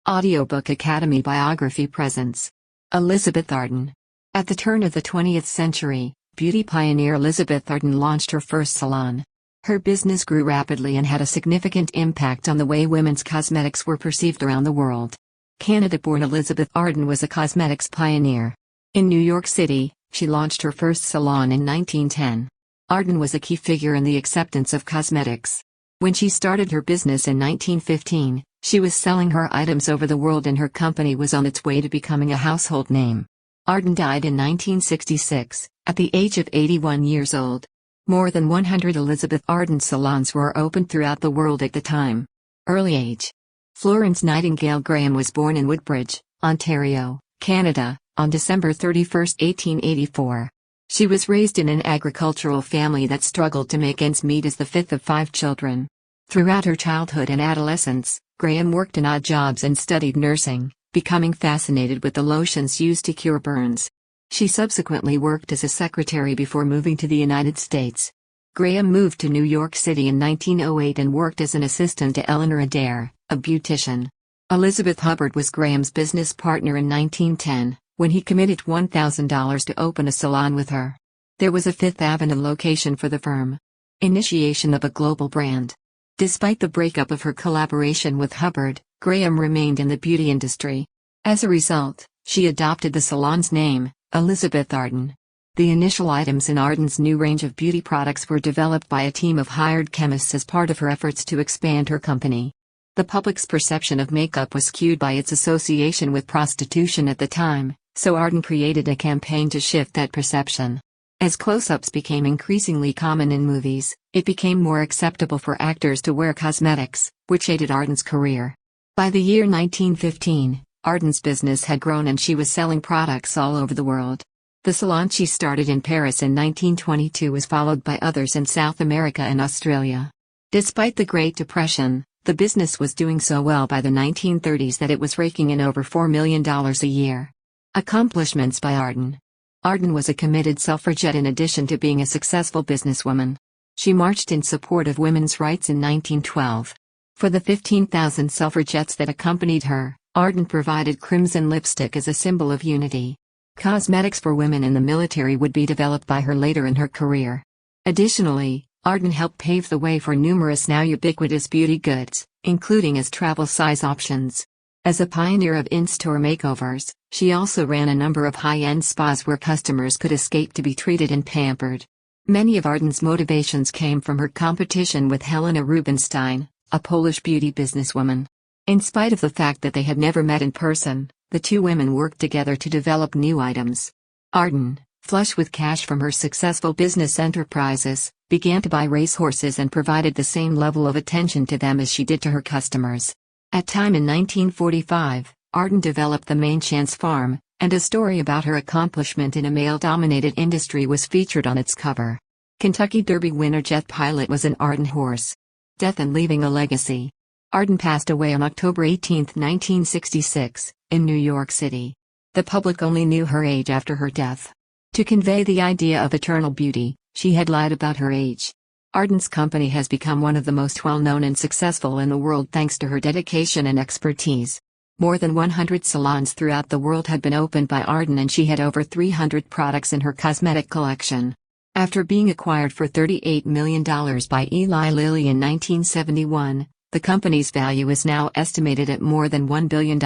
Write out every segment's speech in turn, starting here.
Audiobook Academy Biography presents Elizabeth Arden. At the turn of the 20th century, beauty pioneer Elizabeth Arden launched her first salon. Her business grew rapidly and had a significant impact on the way women's cosmetics were perceived around the world. Canada-born Elizabeth Arden was a cosmetics pioneer. In New York City, she launched her first salon in 1910. Arden was a key figure in the acceptance of cosmetics. When she started her business in 1915, she was selling her items over the world and her company was on its way to becoming a household name. Arden died in 1966, at the age of 81 years old. More than 100 Elizabeth Arden salons were opened throughout the world at the time. Early age. Florence Nightingale Graham was born in Woodbridge, Ontario, Canada, on December 31, 1884. She was raised in an agricultural family that struggled to make ends meet as the fifth of 5 children. Throughout her childhood and adolescence, Graham worked in odd jobs and studied nursing, becoming fascinated with the lotions used to cure burns. She subsequently worked as a secretary before moving to the United States. Graham moved to New York City in 1908 and worked as an assistant to Eleanor Adair, a beautician. Elizabeth Hubbard was Graham's business partner in 1910, when he committed $1,000 to open a salon with her. There was a Fifth Avenue location for the firm. Initiation of a global brand. Despite the breakup of her collaboration with Hubbard, Graham remained in the beauty industry. As a result, she adopted the salon's name, Elizabeth Arden. The initial items in Arden's new range of beauty products were developed by a team of hired chemists as part of her efforts to expand her company. The public's perception of makeup was skewed by its association with prostitution at the time, so Arden created a campaign to shift that perception. As close-ups became increasingly common in movies, it became more acceptable for actors to wear cosmetics, which aided Arden's career. By the year 1915, Arden's business had grown and she was selling products all over the world. The salon she started in Paris in 1922 was followed by others in South America and Australia. Despite the Great Depression, the business was doing so well by the 1930s that it was raking in over $4 million a year. Accomplishments by Arden. Arden was a committed suffragette in addition to being a successful businesswoman. She marched in support of women's rights in 1912. For the 15,000 suffragettes that accompanied her, Arden provided crimson lipstick as a symbol of unity. Cosmetics for women in the military would be developed by her later in her career. Additionally, Arden helped pave the way for numerous now ubiquitous beauty goods, including as travel size options. As a pioneer of in-store makeovers, she also ran a number of high-end spas where customers could escape to be treated and pampered. Many of Arden's motivations came from her competition with Helena Rubinstein, a Polish beauty businesswoman. In spite of the fact that they had never met in person, the two women worked together to develop new items. Arden, flush with cash from her successful business enterprises, began to buy racehorses and provided the same level of attention to them as she did to her customers. At time in 1945, Arden developed the Main Chance Farm, and a story about her accomplishment in a male-dominated industry was featured on its cover. Kentucky Derby winner Jet Pilot was an Arden horse. Death and leaving a legacy. Arden passed away on October 18, 1966, in New York City. The public only knew her age after her death. To convey the idea of eternal beauty, she had lied about her age. Arden's company has become one of the most well-known and successful in the world thanks to her dedication and expertise. More than 100 salons throughout the world had been opened by Arden and she had over 300 products in her cosmetic collection. After being acquired for $38 million by Eli Lilly in 1971, the company's value is now estimated at more than $1 billion.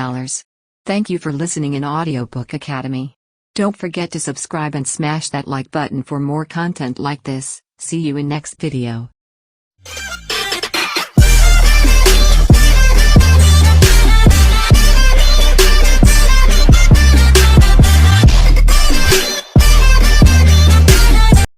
Thank you for listening in Audiobook Academy. Don't forget to subscribe and smash that like button for more content like this. See you in next video.